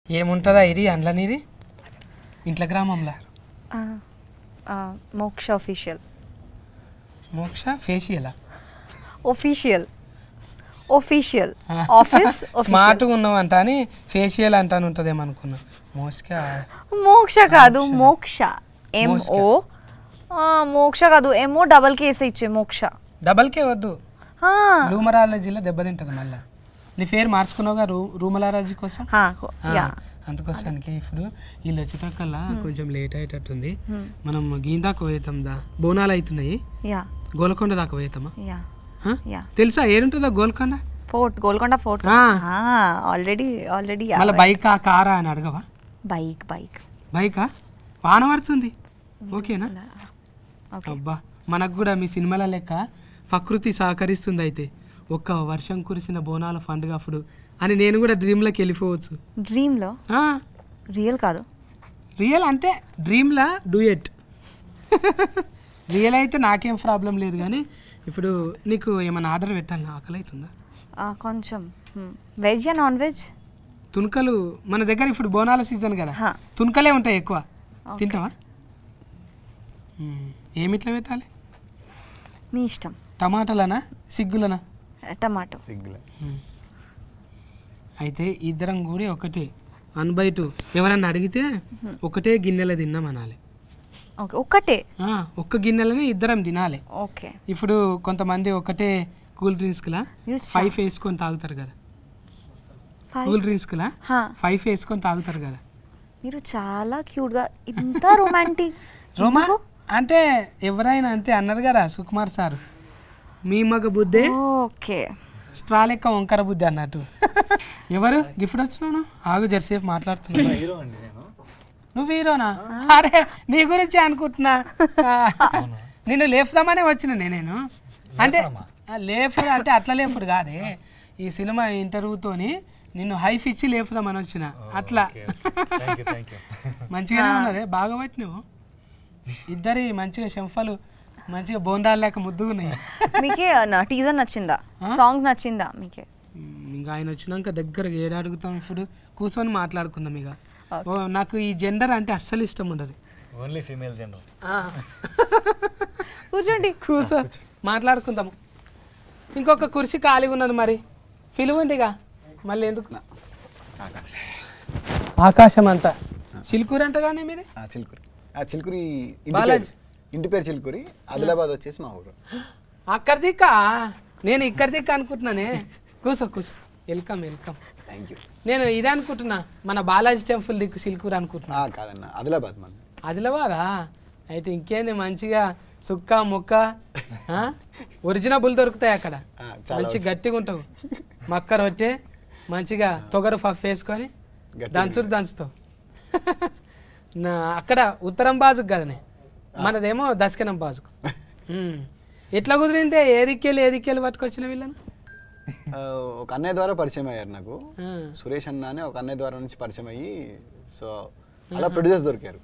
ఏముంటుందా ఇది అందులోనిది ఇంట్లో గ్రామంలో మోక్ష ఆఫీషియల్. మోక్ష ఫేషియలా? Official office. స్మార్ట్గా ఉన్నావంట అని ఫేషియల్ అంటాను ఉంటుందేమో అనుకున్నా. మోక్ష కాదు, మోక్ష. MO మోక్ష కాదు, MO డబల్ కేస్ ఇచ్చే మోక్ష. డబల్ కే వద్దు, రూమరాలజీలో దెబ్బతింటది మళ్ళీ. నీ పేరు మార్చుకున్నావుగా రూమలాలజీ కోసం. అందుకోసానికి ఇప్పుడు వీళ్ళు వచ్చేటక్కల్లా కొంచెం లేట్ అయ్యేటట్టుంది. మనం గీందాకు పోయేతాం దా, బోనాలు అవుతున్నాయి. గోల్కొండ దాకా పోయేతామా? తెలుసా ఏడుంటుందా Golconda fort? Golconda fort already మళ్ళీ బైకా కారా అని అడగవా? బైకా వాన పడుతుంది ఓకేనా? అబ్బా మనకు కూడా మీ సినిమాల లెక్క ప్రకృతి సహకరిస్తుంది. అయితే ఒక్క వర్షం కురిసిన బోనాల పండుగ అప్పుడు అని నేను కూడా డ్రీమ్లోకి వెళ్ళిపోవచ్చు. డ్రీమ్లో? రియల్ కాదు. రియల్ అంటే డ్రీమ్లా డూయెట్. రియల్ అయితే నాకేం ప్రాబ్లం లేదు, కానీ ఇప్పుడు నీకు ఏమైనా ఆర్డర్ పెట్టాలి, ఆకలి అవుతుందా? కొంచెం. Veg non veg? తుణుకలు మన దగ్గర ఇప్పుడు బోనాల సీజన్ కదా, తుణుకలే ఉంటాయి ఎక్కువ. తింటావా? ఏమిట్లా పెట్టాలి? మీ ఇష్టం. టమాటాలనా సిగ్గులనా? టమాటో. అయితే ఇద్దరం కూడా ఒకటే 1/2. ఎవరన్నా అడిగితే ఒకటే గిన్నెలో తిన్నామనాలి. ఒక్కటే ఒక్క గిన్నెలని ఇద్దరం తినాలి. ఓకే. ఇప్పుడు కొంతమంది ఒకటే కూల్ డ్రింక్స్లా 5 వేసుకొని తాగుతారు కదా. కూల్ డ్రింక్స్లా 5 వేసుకొని తాగుతారు కదా. మీరు చాలా క్యూట్గా, ఇంత రొమాంటిక్. అంటే ఎవరైనా అంతే అన్నారు కదా సుకుమార్ సార్, మీ మగ బుద్ధే ఓకే స్ట్రా లెక్క వంకర బుద్ధి అన్నట్టు. ఎవరు గిఫ్ట్ వచ్చినాను? ఆగు జర్సేపు మాట్లాడుతున్నా. నువ్వు హీరోనా? అరే నీ గురించి అనుకుంటున్నా. నిన్ను లేపుదామనే వచ్చిన నేను. అంటే లేపుడు అంటే అట్లా లేపుడు కాదే, ఈ సినిమా ఇంటర్వ్యూతోని నిన్ను హైఫ్ ఇచ్చి లేపుదామని వచ్చిన. అట్లా మంచిగానే ఉన్నదే, బాగా పట్టి నువ్వు. ఇద్దరి మంచిగా చెంఫలు మంచిగా బోండాలు లేక ముద్దుగా ఉన్నాయి. మీకే టీజర్ నచ్చిందా? సాంగ్ నచ్చిందా మీకే? ఇంకా ఆయన వచ్చినాక దగ్గరగా ఏడు అడుగుతాం, ఇప్పుడు కూర్చొని మాట్లాడుకుందాం. ఇక నాకు ఈ జెండర్ అంటే అస్సలు ఇష్టం ఉండదు. Only female gender. కూర్చోండి, కూర్చో మాట్లాడుకుందాము. ఇంకొక కుర్చీ ఖాళీగా ఉన్నది, మరి పిలువండిగా. మళ్ళీ ఎందుకు? ఆకాశం అంతా చిలుకూరు అంటగానే మీది? చిలుకూరి బాలాజీ. ఇంటి పేరు చిలుకూరి, ఆదిలాబాద్ వచ్చేసి మా ఊరు. అక్కడి దిక్క నేను ఇక్కడి దిక్క అనుకుంటున్నానే. కూర్చో కూర్చో. Welcome welcome. Thank you. నేను ఇదే అనుకుంటున్నా, మన బాలాజీ టెంపుల్ దిక్కు సిల్కూరు అనుకుంటున్నా. కాదన్న, ఆదిలాబాద్. మన ఆదిలాబాదా? అయితే ఇంకేంది, మంచిగా సుక్క ముక్క ఒరిజినబుల్ దొరుకుతాయి అక్కడ. మంచి గట్టిగా ఉంటావు. మక్క రొట్టె మంచిగా తొగరు పఫ్ వేసుకొని దంచుతావు. అక్కడ ఉత్తరం బాజుకు కదనే, మనదేమో దక్షిణం బాజుకు. ఎట్లా కుదిరిందే? ఏదిక్కెళ్ళి పట్టుకొచ్చిన వీళ్ళను? ఒక అన్నయ్య ద్వారా పరిచయం అయ్యారు నాకు. సురేష్ అన్న అని ఒక అన్నయ్య ద్వారా నుంచి పరిచయం అయ్యి, సో అలా ప్రొడ్యూసర్స్ దొరికారు.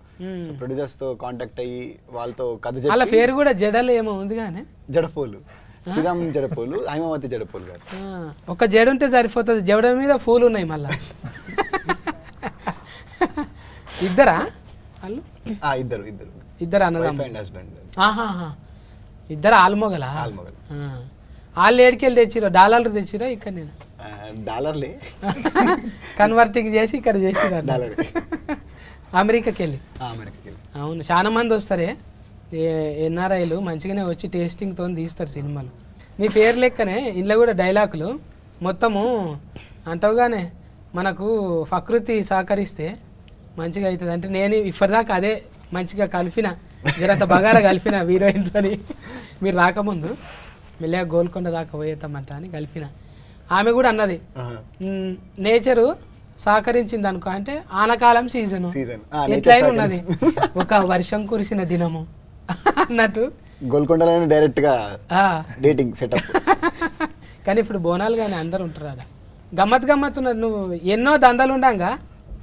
సో ప్రొడ్యూసర్స్ తో కాంటాక్ట్ అయ్యి వాళ్ళతో కథ చెప్పి. వాళ్ళ పేరు కూడా జడలు ఏమో ఉంది కానీ, జడపోలు, శ్రీరామ్ జడపోలు, హైమావతి జడపోలు గారు. ఒక జడ ఉంటే సరిపోతుంది, జడ మీద పూలు ఉన్నాయి మళ్ళా. ఇద్దరా వాళ్ళు? ఇద్దరు అన్నదమ్ములు. హస్బెండ్. ఇద్దరు ఆల్మొగలా? వాళ్ళు ఏడికెళ్ళి తెచ్చిరో? డాలర్లు తెచ్చిరో? ఇక్కడ నేను డాలర్లే కన్వర్టింగ్ చేసి ఇక్కడ చేసిరా? అమెరికాకి వెళ్ళి. అవును, చాలా మంది వస్తారే ఎన్ఆర్ఐలు, మంచిగానే వచ్చి టేస్టింగ్తో తీస్తారు సినిమాలు. మీ పేరు లెక్కనే ఇంట్లో కూడా డైలాగులు మొత్తము అంటావుగానే, మనకు ప్రకృతి సహకరిస్తే మంచిగా అవుతుంది. అంటే నేను ఇప్పటిదాకా అదే మంచిగా కలిపిన, జరంత బగారా కలిపిన హీరోయిన్తో. మీరు రాకముందు మెల్లగా గోల్కొండ దాకా పోయేద్దామంట అని కలిపిన. ఆమె కూడా అన్నది నేచరు సహకరించింది అనుకో, అంటే ఆనకాలం సీజను ఎట్లయినా ఉన్నది, ఒక వర్షం కురిసిన దినము అన్నట్టు. గోల్కొండలో డైరెక్ట్ గా డేటింగ్ సెటప్. కానీ ఇప్పుడు బోనాలు కానీ అందరు ఉంటారు అలా. గమ్మత్ ఉన్నది. నువ్వు ఎన్నో దందాలు ఉండంగా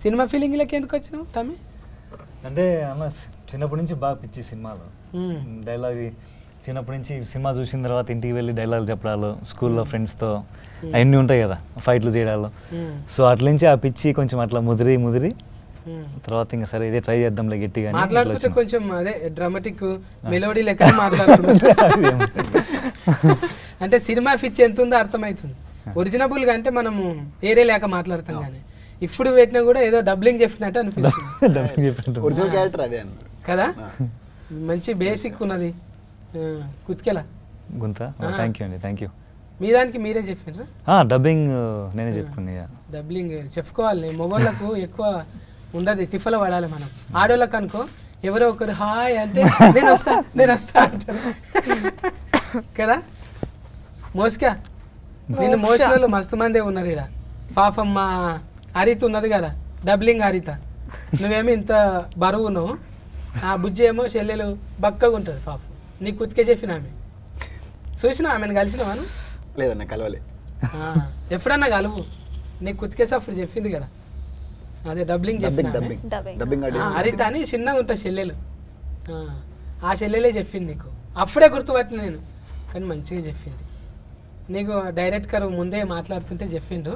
సినిమా ఫీలింగ్లకి ఎందుకు వచ్చినావు తమ్మి? అంటే అన్న చిన్నప్పటి నుంచి బాగా పిచ్చి సినిమాలు. డైలాగ్ చిన్నప్పటి నుంచి సినిమా చూసిన తర్వాత ఇంటికి వెళ్ళి డైలాగ్ చెప్పడాలు, స్కూల్లో ఫ్రెండ్స్తో అవన్నీ ఉంటాయి కదా, ఫైట్లు చేయడాలు. సో అట్ల నుంచి ఆ పిచ్చి కొంచెం అట్లా ముదిరి తర్వాత ఇంకా సరే ఇదే ట్రై చేద్దాంలే గట్టిగా మాట్లాడుతుంటే కొంచెం అదే డ్రామాటిక్ మెలోడీ లెక్క మాట్లాడుతున్నాం. అంటే సినిమా పిచ్చి ఎంత ఉందో అర్థమవుతుంది. ఒరిజినబుల్ గా అంటే మనము ఏరే లేక మాట్లాడతాం కానీ ఇప్పుడు పెట్టినా కూడా ఏదో డబ్లింగ్ చెప్పినట్టు అనిపిస్తుంది ఒరిజినల్ క్యారెక్టర్ అదే కదా. మంచి బేసిక్ ఉన్నది కుత్కెలా గుంత. థ్యాంక్ యూ అండి, థ్యాంక్ యూ. మీ దానికి మీరే చెప్పారా? డబ్బింగ్ నేనే చెప్పుకున్నా. డబ్బింగ్ చెప్పుకోవాలి. మొబైల్లకు ఎక్కువ ఉండదు, తిఫల పడాలి మనం. ఆడోళ్ళకి అనుకో ఎవరో ఒకరు హాయ్ అంటే నేను వస్తా అంటారు కదా. మోస్కా నిన్ను మోసిన వాళ్ళు మస్తు మందే ఉన్నారు ఇక్కడ. పాపం మా హరిత ఉన్నది కదా, డబ్లింగ్ హరిత. నువ్వేమో ఇంత బరువు ఉన్నావు, ఆ బుజ్జి ఏమో చెల్లెలు బక్కగా ఉంటుంది పాపం. నీకు కుతికే చెప్పిన ఆమె చూసినా, ఆమెను కలిసినావాను? లేదన్న కలవలే. ఎప్పుడన్నా కలువు, నీకు కుతికేసప్పుడు చెప్పింది కదా, అదే డబ్లింగ్ చెప్పిన హరిత అని చిన్నగా ఉంటుంది చెల్లెలు. ఆ చెల్లెలే చెప్పింది నీకు, అప్పుడే గుర్తుపట్టిన నేను. కానీ మంచిగా చెప్పింది నీకు. డైరెక్ట్ గారు ముందే మాట్లాడుతుంటే చెప్పిండు.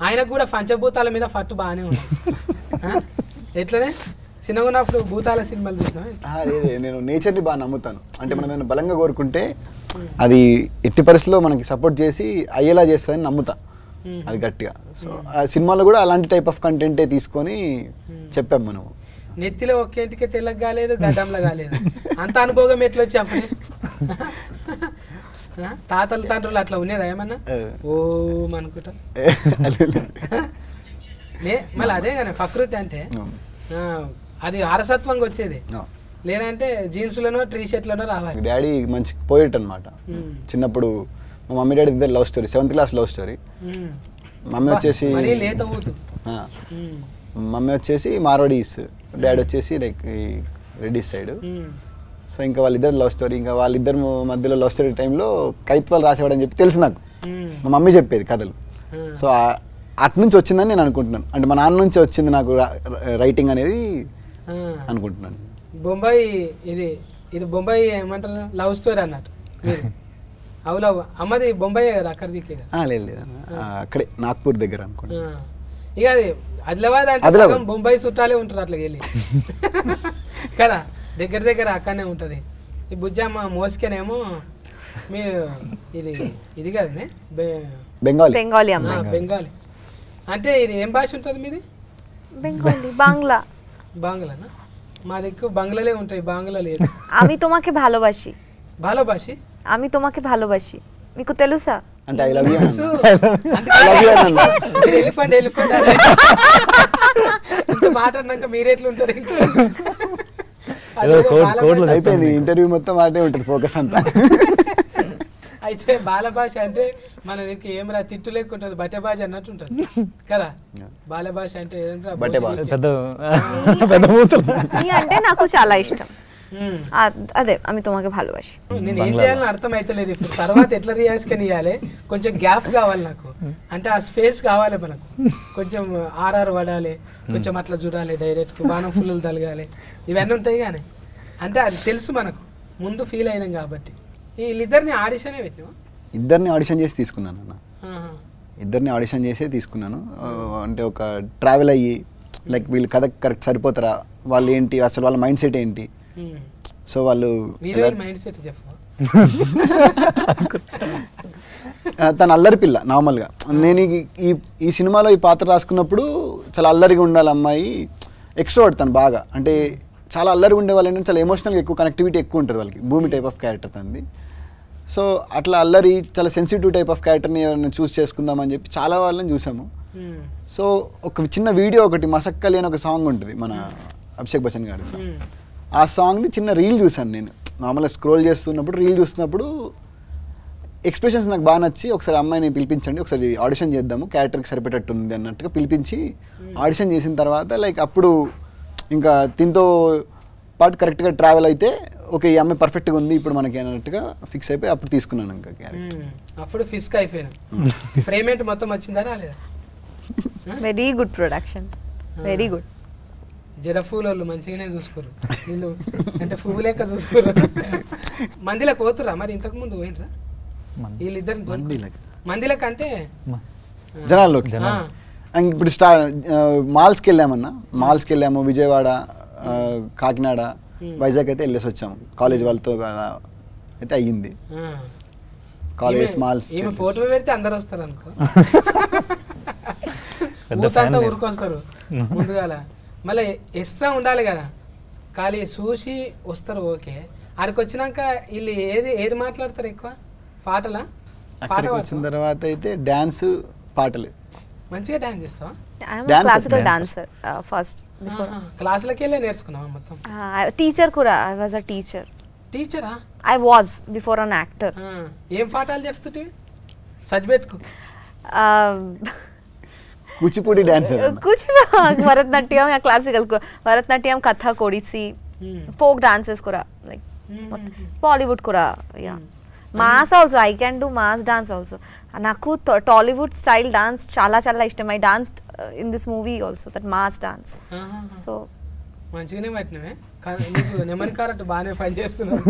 ఆయనకు కూడా పంచభూతాల మీద పట్టు బాగానే ఉంది. ఎట్లనే చిన్నగా ఉన్నప్పుడు భూతాల సినిమాలు చూసినా? లేదు, నేను నేచర్ని బాగా నమ్ముతాను. అంటే మనం ఏమైనా బలంగా కోరుకుంటే అది ఎట్టి పరిస్థితుల్లో మనకి సపోర్ట్ చేసి అయ్యేలా చేస్తుందని నమ్ముతా, అది గట్టిగా. సో ఆ సినిమాలో కూడా అలాంటి టైప్ ఆఫ్ కంటెంటే తీసుకొని చెప్పాం మనం. నెత్తిలో ఒక్కేంటికే తెల్లగా కాలేదు, గడ్డంలో కాలేదు, అంత అనుభవం ఎట్లా వచ్చి అప్పుడే? తాతల తండ్రులు అట్లా ఉండేదా ఏమన్నా? ఓ అనుకుంటా. మళ్ళీ అదే కానీ ప్రకృతి అంటే అది ఆరసత్వంగా వచ్చేది, లేదంటే జీన్స్లోనో టీ షర్ట్లోనో రావాలి. డాడీ మంచి పోయిట్ అనమాట. చిన్నప్పుడు మా మమ్మీ డాడీ ఇద్దరు love story, 7th class love story. Mummy వచ్చేసి మార్వాడీస్, డాడీ వచ్చేసి లైక్ రెడ్డిస్ సైడ్. సో ఇంకా వాళ్ళిద్దరు లవ్ స్టోరీ. ఇంకా వాళ్ళిద్దరు మధ్యలో లవ్ స్టోరీ టైంలో కైత్వాలు రాసేవాడని చెప్పి తెలుసు నాకు, మా మమ్మీ చెప్పేది కథలు. సో అటు నుంచి వచ్చిందని నేను అనుకుంటున్నాను. అంటే మా నాన్న నుంచి వచ్చింది నాకు రైటింగ్ అనేది అనుకుంటున్నాను. బొంబాయి ఇది బొంబాయి ఏమంటారు లవ్ స్టోరీ అన్నట్టు మీరు? అవు లవ్ అమ్మది బొంబాయి కదా, అక్కడ దిక్కే? లేదు లేదు, అక్కడే నాగ్పూర్ దగ్గర అనుకుంటా. ఇక అది ఆదిలాబాద్ అంటే బొంబాయి చుట్టాలే ఉంటారు అట్లా వెళ్ళి కదా, దగ్గర దగ్గర అక్కడనే ఉంటుంది. ఈ బుజ్జమ్మ మోసుకేనేమో మీరు ఇది కదనే బెంగాలీ. బెంగాలీ అంటే ఇది ఏం భాష ఉంటుంది మీది? బెంగాలీ, బాంగ్లా. బాంగ్లానా? మా దగ్గర బంగ్లాలే ఉంటాయి, బాంగ్లా లేదు. আমি তোমাকে ভালোবাসি. ভালোবাসি? আমি তোমাকে ভালোবাসি, మీకు తెలుసా? అంటే ఐ లవ్ యు. ఎలిఫెంట్ ఇంత మాట్లాడినాక మీరెట్లుంటారు? అయిపోయింది ఇంటర్వ్యూ మొత్తం మాటే ఉంటుంది, ఫోకస్ అంతా. అయితే బాల భాష అంటే మన దగ్గర ఏం రా తిట్టు లేకుంటుంది, బట్టే భాష అన్నట్టు ఉంటుంది కదా. బాల భాష అంటే అంటే నాకు చాలా ఇష్టం. అదే আমি তোমাকে ভালোবাসি. నేను ఏం చేయాలని అర్థం అవుతలేదు ఇప్పుడు. తర్వాత ఎట్లా రియాక్షన్ ఇవ్వాలి, కొంచెం గ్యాప్ కావాలి నాకు. అంటే ఆ స్పేస్ కావాలి మనకు, కొంచెం ఆర్ఆర్ పడాలి, కొంచెం అట్లా చూడాలి, డైరెక్ట్ బాణం ఫుల్లు తలగాలి, ఇవన్నీ ఉంటాయి. కానీ అంటే అది తెలుసు మనకు, ముందు ఫీల్ అయినాం కాబట్టి. వీళ్ళిద్దరిని ఆడిషనే పెట్టినా? ఇద్దరిని ఆడిషన్ చేసి తీసుకున్నాను అన్న, ఇద్దరిని ఆడిషన్ చేసే తీసుకున్నాను. అంటే ఒక ట్రావెల్ అయ్యి లైక్ వీళ్ళు కథ కరెక్ట్ సరిపోతారా, వాళ్ళు ఏంటి అసలు, వాళ్ళ మైండ్ సెట్ ఏంటి. సో వాళ్ళు మైండ్ సెట్ చెప్పు. తను అల్లరి పిల్ల నార్మల్గా. నేను ఈ సినిమాలో ఈ పాత్ర రాసుకున్నప్పుడు చాలా అల్లరిగా ఉండాలి అమ్మాయి, ఎక్స్ట్రోవర్ట్ తను బాగా. అంటే చాలా అల్లరిగా ఉండే వాళ్ళు ఏంటంటే చాలా ఎమోషనల్గా ఎక్కువ కనెక్టివిటీ ఎక్కువ ఉంటుంది వాళ్ళకి. భూమి టైప్ ఆఫ్ క్యారెక్టర్ తనది. సో అట్లా అల్లరి చాలా సెన్సిటివ్ టైప్ ఆఫ్ క్యారెక్టర్ని ఎవరైనా చూస్ చేసుకుందామని చెప్పి చాలా వాళ్ళని చూసాము. సో ఒక చిన్న వీడియో ఒకటి మసక్కలి అని ఒక సాంగ్ ఉంటుంది మన అభిషేక్ బచ్చన్ గారి సాంగ్. ఆ సాంగ్ది చిన్న రీల్ చూసాను నేను. మామూలుగా స్క్రోల్ చేస్తున్నప్పుడు రీల్ చూస్తున్నప్పుడు ఎక్స్ప్రెషన్స్ నాకు బాగా నచ్చి ఒకసారి అమ్మాయిని పిలిపించండి, ఒకసారి ఆడిషన్ చేద్దాము, క్యారెక్టర్కి సరిపెట్టట్టుంది అన్నట్టుగా పిలిపించి ఆడిషన్ చేసిన తర్వాత లైక్ అప్పుడు ఇంకా దీంతో పాటు కరెక్ట్గా ట్రావెల్ అయితే ఓకే ఈ అమ్మాయి పర్ఫెక్ట్గా ఉంది ఇప్పుడు మనకి అన్నట్టుగా ఫిక్స్ అయిపోయి అప్పుడు తీసుకున్నాను ఇంకా క్యారెక్టర్. అప్పుడు ఫిక్స్ అయిపోయాను. పేమెంట్ మొత్తం వచ్చిందా రాలేదా? Very good production, very good. జడఫూలు మంచిగానే చూసుకోరు నిన్ను, అంటే పువ్వు లెక్క చూసుకోరు. మందిలో పోతురా మరి? ఇంతకు ముందు పోయినరా వీళ్ళిద్దరిని? మందిలకు అంటే జనాల్లోకి ఇప్పుడు మాల్స్కి వెళ్ళాము, విజయవాడ, కాకినాడ, వైజాగ్ అయితే వెళ్ళేసి వచ్చాము కాలేజ్ వాళ్ళతో అయితే అయ్యింది. కాలేజ్ మాల్స్ ఈమె ఫోటో పెడితే అందరు వస్తారు అనుకో, ఊతంతా ఊరుకొస్తారు ముందుగాల. మళ్ళీ ఎక్స్ట్రా ఉండాలి కదా, ఖాళీ చూసి వస్తారు ఓకే. ఆడికి వచ్చినాక వీళ్ళు ఏది మాట్లాడతారు ఎక్కువ? పాటలా? పాట వచ్చిన తర్వాత అయితే డాన్స్, పాటలు. మంచిగా డాన్స్ చేస్తావా? Classical dancer first. క్లాసులకి వెళ్ళి నేర్చుకున్నావా మొత్తం? టీచర్ కూడా. I was a teacher. టీచరా? I was before an actor. ఏం పాఠాలు చెప్తుంటే సజ్బెట్కు? Kuchipudi dancer. Bharatanatyam, classical Bharatanatyam, Kathak, Odissi, folk dances కూడా, లైక్ బాలీవుడ్ కూడా. Yeah, mass also. I can do mass dance also. నాకు టాలీవుడ్ స్టైల్ డాన్స్ చాలా చాలా ఇష్టం. I danced in this movie also, that mass dance. So మంచిగానే పట్టినవే, నీకు నెమరి కారట్ బాగానే పని చేస్తున్నావు.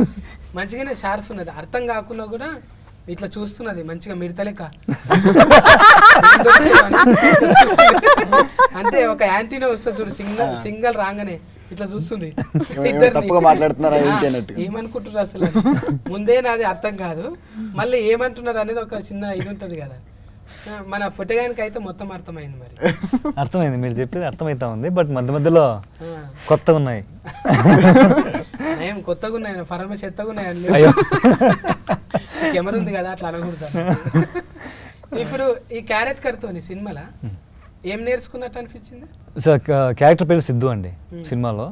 మంచిగానే షార్ప్ ఉన్నది, అర్థం కాకుండా కూడా ఇట్లా చూస్తున్నది మంచిగా మిడతలేక. అంటే ఒక యాంటీనా వస్తుంది చూడు, సింగల్ రాగానే ఇట్లా చూస్తుంది. ఏమనుకుంటున్నారు అసలు? ముందే నాది అర్థం కాదు, మళ్ళీ ఏమంటున్నారు అనేది ఒక చిన్న ఇది ఉంటుంది కదా. మన పుట్టగానికి అయితే మొత్తం అర్థమైంది. మరి అర్థమైంది, మీరు చెప్పేది అర్థమైతా ఉంది. బట్ మధ్య మధ్యలో కొత్తగా ఉన్నాయి. ఏం కొత్తగా ఉన్నాయి? ఫరమ చెత్తగా ఉన్నాయండి. కెమెరా ఉంది కదా, అట్లా అనకూడదు. ఇప్పుడు ఈ క్యారెట్ కర్తోని సినిమాలో ఏం నేర్చుకున్నట్టు అనిపించింది? సో క్యారెక్టర్ పేరు సిద్ధు అండి సినిమాలో.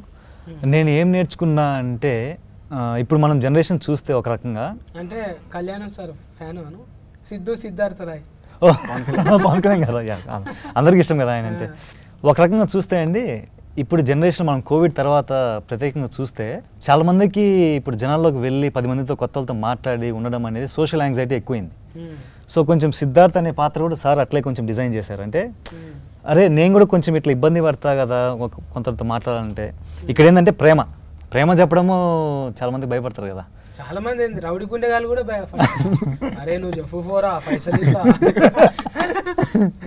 నేను ఏం నేర్చుకున్నా అంటే, ఇప్పుడు మనం జనరేషన్ చూస్తే ఒక రకంగా, అంటే కళ్యాణం సార్ ఫ్యాన్ అను, సిద్ధు సిద్ధార్థ రాయ్. పవన్ కళ్యాణ్ గారు అందరికి ఇష్టం కదా ఆయన అంటే. ఒక రకంగా చూస్తే అండి, ఇప్పుడు జనరేషన్ మనం కోవిడ్ తర్వాత ప్రత్యేకంగా చూస్తే చాలా మందికి ఇప్పుడు జనాల్లోకి వెళ్ళి 10 మందితో కొత్త వాళ్ళతో మాట్లాడి ఉండడం అనేది సోషల్ యాంగ్జైటీ ఎక్కువైంది. సో కొంచెం సిద్ధార్థ్ అనే పాత్ర కూడా సార్ అట్లే కొంచెం డిజైన్ చేశారు. అంటే అరే నేను కూడా కొంచెం ఇట్లా ఇబ్బంది పడతా కదా కొంతతో మాట్లాడాలంటే. ఇక్కడ ఏంటంటే ప్రేమ చెప్పడము చాలా మంది భయపడతారు కదా. చాలా మంది రౌడీ గుండెగాళ్ళు కూడా అరే నువ్వు చెప్పు పోరా పైసలు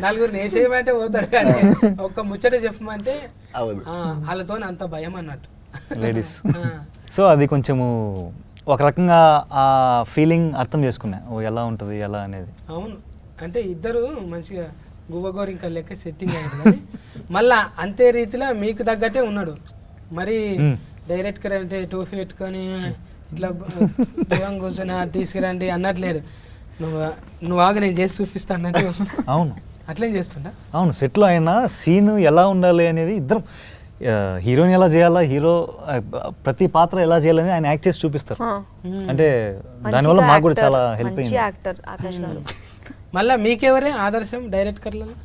నలుగురు నేసేయమంటే పోతాడు, కానీ ఒక్క ముచ్చట చెప్పమంటే వాళ్ళతో అంత భయం అన్నట్టు లేడీస్. సో అది కొంచెము ఒక రకంగా ఆ ఫీలింగ్ అర్థం చేసుకున్నా, ఓ ఎలా ఉంటుంది ఎలా అనేది. అవును, అంటే ఇద్దరు మంచిగా గువ్వగోరు ఇంకా లెక్క సెట్టింగ్ అయ్యారు. కానీ మళ్ళా అంతే రీతిలో మీకు తగ్గట్టే ఉన్నాడు. మరి డైరెక్ట్గా అంటే టోఫీ పెట్టుకొని ఇట్లా దూరం కూర్చొని తీసుకురండి అన్నట్లేదు. నువ్వు ఆగా నేను చేసి చూపిస్తా అన్నట్టు. అవును, అట్లేం చేస్తుంటా. అవును, సెట్లో అయినా సీన్ ఎలా ఉండాలి అనేది ఇద్దరం, హీరోని ఎలా చేయాలా, హీరో ప్రతి పాత్ర ఎలా చేయాలని ఆయన యాక్ట్ చేసి చూపిస్తారు. అంటే దానివల్ల మాకు కూడా చాలా హెల్ప్ అయింది. మళ్ళీ మీకెవరే ఆదర్శం డైరెక్టర్లలో?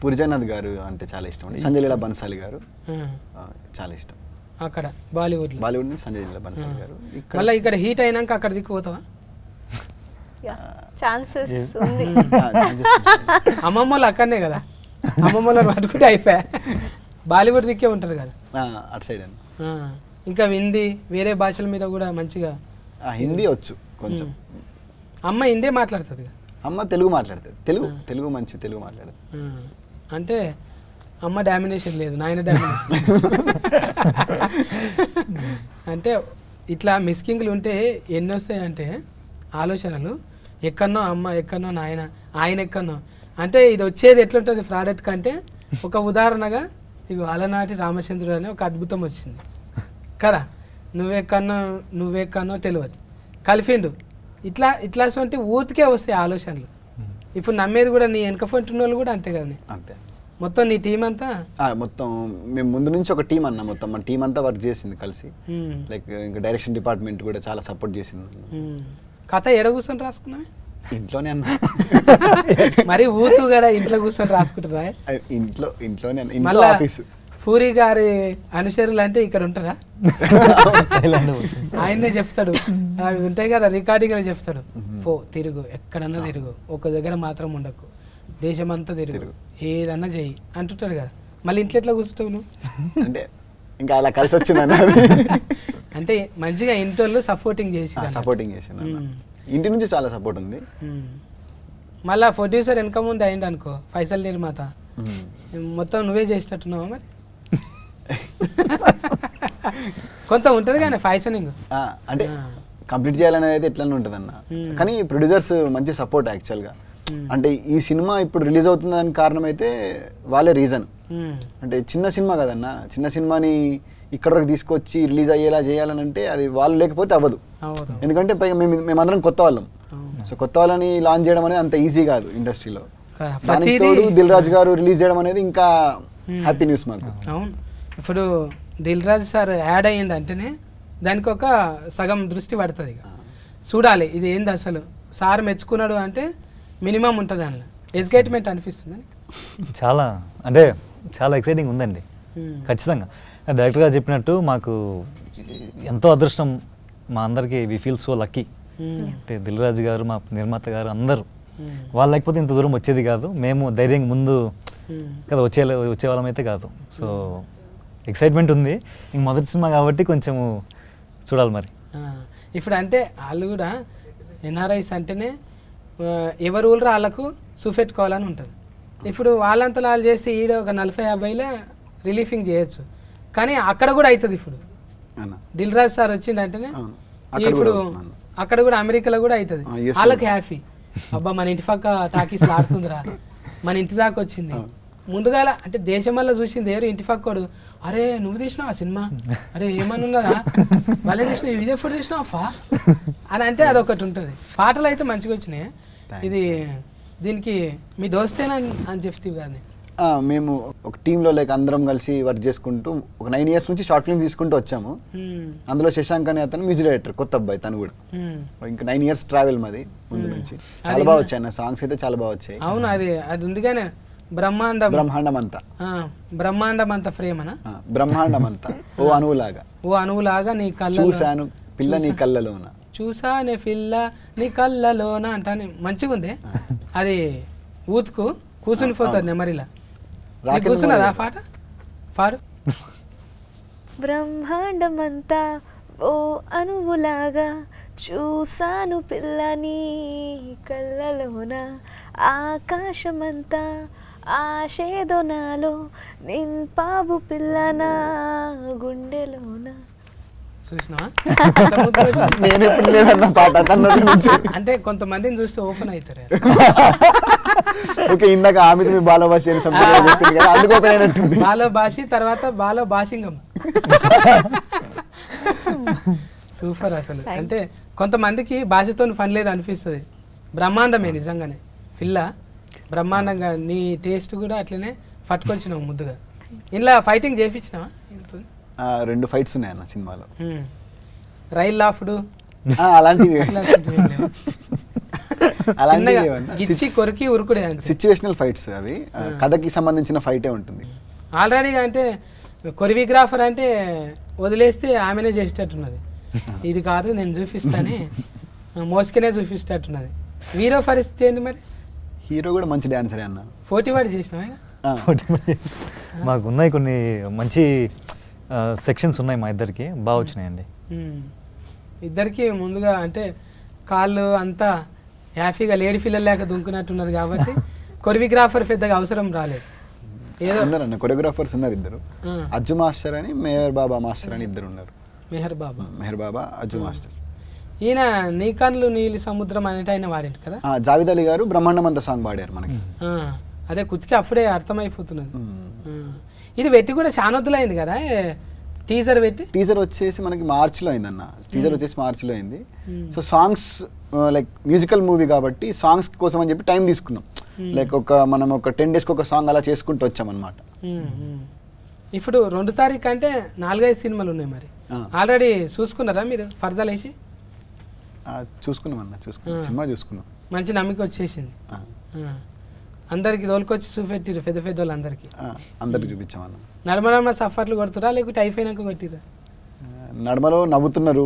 పురిజనాథ్ గారు అంటే చాలా ఇష్టం అండి. సంజయ్ లీలా బన్సాలి గారు చాలా ఇష్టం. అక్కడ బాలీవుడ్ సంజయ్ లీలా బన్సాలి గారు. మళ్ళీ ఇక్కడ హీట్ అయినాక అక్కడ దిక్కుపోతావా? అమ్మమ్మలు అక్కడనే కదా, అమ్మమ్మలు పట్టుకుంటే అయిపోయా. బాలీవుడ్ దిక్కే ఉంటారు కదా అటు సైడ్. ఇంకా హిందీ వేరే భాషల మీద కూడా మంచిగా. హిందీ వచ్చు కొంచెం. అమ్మ హిందీ మాట్లాడుతుంది, అమ్మ తెలుగు మాట్లాడుతుంది. తెలుగు మంచి తెలుగు మాట్లాడుతుంది. అంటే అమ్మ డామినేషన్ లేదు, నాయన డామినేషన్. అంటే ఇట్లా మిస్కింగ్లు ఉంటే ఎన్ని వస్తాయంటే ఆలోచనలు, ఎక్కడనో అమ్మ ఎక్కడనో నాయన, ఆయన ఎక్కడనో. అంటే ఇది వచ్చేది ఎట్లుంటుంది ప్రోడక్ట్ కంటే, ఒక ఉదాహరణగా ఇక అలనాటి రామచంద్రుడు అనే ఒక అద్భుతం వచ్చింది కదా. నువ్వెక్కడనో తెలియదు కలిపిండు. ఇట్లా సొంటి ఊతికే వస్తాయి ఆలోచనలు. ఇప్పుడు నమ్మేది కూడా నీ వెనక ఫంటున్న వాళ్ళు కూడా అంతే కదా. అంతే, మొత్తం నీ టీం అంతా మొత్తం మేము ముందు నుంచి ఒక టీం అన్న, మొత్తం మన టీం అంతా వర్క్ చేసింది కలిసి. లైక్ ఇంకా డైరెక్షన్ డిపార్ట్మెంట్ కూడా చాలా సపోర్ట్ చేసింది. కథ ఎడ కూర్చొని రాసుకున్నావే? ఇంట్లోనే అన్న. మరి ఊతు కదా ఇంట్లో కూర్చొని రాసుకుంటారా? ఇంట్లోనే ఆఫీసు. పూరి గారి అనుచరులు అంటే ఇక్కడ ఉంటారా? ఆయనే చెప్తాడు, అవి ఉంటాయి కదా రికార్డింగ్ అని చెప్తాడు. తిరుగు ఎక్కడన్నా తిరుగు, ఒక దగ్గర మాత్రం ఉండకు, దేశమంతా తిరుగు, ఏదన్నా చెయ్యి అంటుంటాడు కదా. మళ్ళీ ఇంట్లో ఎట్లా కూర్చుంటావు నువ్వు? అంటే ఇంకా అలా కలిసి వచ్చిందన్న అంటే మంచిగా ఇంట్లో సపోర్టింగ్ చేసి సపోర్టింగ్ చేసింది ఇంటి నుంచి చాలా సపోర్ట్ ఉంది. మళ్ళా ప్రొడ్యూసర్ వెనక ముందు అయింది అనుకో ఫైసల్ నిర్మాత మొత్తం నువ్వే చేసేటట్టున్నావా మరి? కొంత ఉంటుంది కానీ ఫైసనింగ్ అంటే కంప్లీట్ చేయాలనేది అయితే ఎట్లనే ఉంటుంది అన్న. కానీ ప్రొడ్యూసర్స్ మంచి సపోర్ట్ యాక్చువల్గా. అంటే ఈ సినిమా ఇప్పుడు రిలీజ్ అవుతుందని కారణం అయితే వాళ్ళే రీజన్. అంటే చిన్న సినిమా కదన్న, చిన్న సినిమాని ఇక్కడ వరకు తీసుకొచ్చి రిలీజ్ అయ్యేలా చేయాలని అంటే అది వాళ్ళు లేకపోతే అవ్వదు. ఎందుకంటే మేమందరం కొత్త వాళ్ళం. సో కొత్త వాళ్ళని లాంచ్ చేయడం అనేది అంత ఈజీ కాదు ఇండస్ట్రీలో. దానికి తోడు దిల్ రాజు గారు రిలీజ్ చేయడం అనేది ఇంకా హ్యాపీ న్యూస్ మాకు. అవును, ఇప్పుడు దిల్ రాజు సార్ యాడ్ అయ్యింది అంటేనే దానికి ఒక సగం దృష్టి పడుతుంది. ఇక చూడాలి ఇది ఏంది అసలు సార్ మెచ్చుకున్నాడు అంటే మినిమం ఉంటుంది అందులో ఎక్సైట్మెంట్ అనిపిస్తుంది. చాలా అంటే చాలా ఎక్సైటింగ్ ఉందండి ఖచ్చితంగా. డైరెక్టర్ గారు చెప్పినట్టు మాకు ఎంతో అదృష్టం, మా అందరికీ వి ఫీల్ సో లక్కీ. అంటే దిల్ రాజు గారు మా నిర్మాత గారు అందరూ వాళ్ళు లేకపోతే ఇంత దూరం వచ్చేది కాదు. మేము ధైర్యంగా ముందు కదా వచ్చేవాళ్ళం అయితే కాదు. సో ఎక్సైట్మెంట్ ఉంది. ఇంక మొదటి సినిమా కాబట్టి కొంచెము చూడాలి మరి. ఇప్పుడు అంటే వాళ్ళు కూడా ఎన్ఆర్ఐస్ అంటేనే ఎవరు ఊళ్ళో వాళ్ళకు చూపెట్టుకోవాలని ఉంటుంది. ఇప్పుడు వాళ్ళంతా వాళ్ళు చేస్తే ఈడ ఒక 40-50లో రిలీఫింగ్ చేయొచ్చు, కానీ అక్కడ కూడా అవుతుంది. ఇప్పుడు దిల్ రాజు సార్ వచ్చిందంటేనే ఇప్పుడు అక్కడ కూడా అమెరికాలో కూడా అవుతుంది. వాళ్ళకి హ్యాపీ, అబ్బా మన ఇంటి పక్క టాకీస్ ఆడుతుందిరా, మన ఇంటి దాకా వచ్చింది. ముందుగా అంటే దేశం వల్ల చూసింది ఎవరు ఇంటి పక్కోడు, అరే నువ్వు తీసినావు ఆ సినిమా, అరే ఏమని ఉన్నదా వాళ్ళే తీసినావు, ఇదే ఫుడ్ తీసినావా అని అంటే అదొకటి ఉంటుంది. పాటలు అయితే మంచిగా వచ్చినాయి. ఇది దీనికి మీ దోస్తేనా అని చెప్తే కానీ మేము ఒక టీంలో లైక్ అందరం కలిసి వర్క్ చేసుకుంటూ ఒక 9 years నుంచి షార్ట్ ఫిల్మ్ తీసుకుంటూ వచ్చాము. అందులో శశాంక్ అనే అతను మ్యూజిక్ డైరెక్టర్, కొత్త అబ్బాయి తను కూడా. ఇంకా 9 years ట్రావెల్ మాది ముందు నుంచి. చాలా బాగా వచ్చాయి అన్న సాంగ్స్ అయితే, చాలా బాగా వచ్చాయి. అవును, అది ఉంది కానీ బ్రహ్మాండం అంతా ఫ్రేమ్ అనా బ్రహ్మాండం అంతా ఓ అణువులాగా నీ కళ్ళ చూశాను పిల్ల నీ కళ్ళలోన, చూసానే పిల్ల నీ కళ్ళలోన అంటానే మంచిగా ఉంది. అది ఊతుకు కూర్చుని పోతుంది నెమరిలా. కూర్చున్నదా పాట పాడు. బ్రహ్మాండమంతా ఓ అణువులాగా చూసాను పిల్లని కళ్ళలోన, ఆకాశమంతా ఆశేదో నాలో నింపావు పిల్లన గుండెలోన. అంటే కొంతమందిని చూస్తే ఓపెన్ అవుతారు. ఓకే, ఇందాక ఆమె బాలభాషి బాలభాషి తర్వాత బాలభాషింగం. సూపర్ అసలు. అంటే కొంతమందికి భాషతో పని లేదు అనిపిస్తుంది. బ్రహ్మాండమే నిజంగానే పిల్ల, బ్రహ్మాండంగా. నీ టేస్ట్ కూడా అట్లనే పట్టుకొచ్చినావు ముద్దుగా. ఇలా ఫైటింగ్ చేయించినావా? 2 ఫైట్స్ ఉన్నాయి అన్న సినిమాలో. రైల్ లాఫ్డ్ అలాంటివి కొరికి ఉరుకుడే సిచ్యువేషనల్ ఫైట్స్ అవి. కథకి సంబంధించిన ఫైటే ఉంటుంది ఆల్రెడీగా. అంటే కొరియోగ్రాఫర్ అంటే వదిలేస్తే ఆమెనే చేసేటట్టున్నది. ఇది కాదు నేను చూపిస్తానే మోసుకునే చూపిస్తేట్టున్నది. హీరో పరిస్థితి ఏంది మరి? హీరో కూడా మంచి డాన్సరే అన్న. 40 వాడి చేసినావా? మాకు ఉన్నాయి కొన్ని మంచి సెక్షన్స్ ఉన్నాయి మా ఇద్దరికి, బాగా వచ్చినాయండి. ఇద్దరికి ముందుగా అంటే కాళ్ళు అంతా హ్యాపీగా లేడీ పిల్లలు లేక దుంకున్నట్టున్నది కాబట్టి కొరియోగ్రాఫర్ పెద్దగా అవసరం రాలేదు. ఏదో ఉన్నారన్న కొరియోగ్రాఫర్స్ ఉన్నారు ఇద్దరు, అజ్జు మాస్టర్ అని మెహర్ బాబా మాస్టర్ అని ఇద్దరు ఉన్నారు. మెహర్ బాబా అజ్జు మాస్టర్. ఈయన నీ కన్నులు నీలి సముద్రం అనేటి ఆయన వాడింటి కదా. జావేద్ అలీ గారు బ్రహ్మాండమంతా సాంగ్ పాడారు మనకి. అదే కుతికి అప్పుడే అర్థమైపోతున్నది. ఇది పెట్టి కూడా చానొద్దులైంది కదా టీజర్ పెట్టి. టీజర్ వచ్చేసి మనకి మార్చిలో అయిందన్న. టీజర్ వచ్చేసి మార్చిలో అయింది. So songs like musical movie కాబట్టి సాంగ్స్ కోసం అని చెప్పి టైం తీసుకున్నాం. లైక్ మనం ఒక 10 days ఒక సాంగ్ అలా చేసుకుంటూ వచ్చామన్నమాట. ఇప్పుడు 2 తారీఖు అంటే 4-5 సినిమాలు ఉన్నాయి. మరి ఆల్రెడీ చూసుకున్నారా మీరు? ఫర్దలేసి చూసుకున్నాం అన్న, సినిమా చూసుకున్నాం. మంచి నమ్మకం వచ్చేసింది. అందరికి తోలుకొచ్చి చూపెట్టిరు పెద్ద పెద్ద వాళ్ళు అందరికి చూపించామన్న. నడమ సఫర్లు కొడుతురా లేకపోతే అయిపోయినాక కొట్టిరా? నడమలో నవ్వుతున్నారు,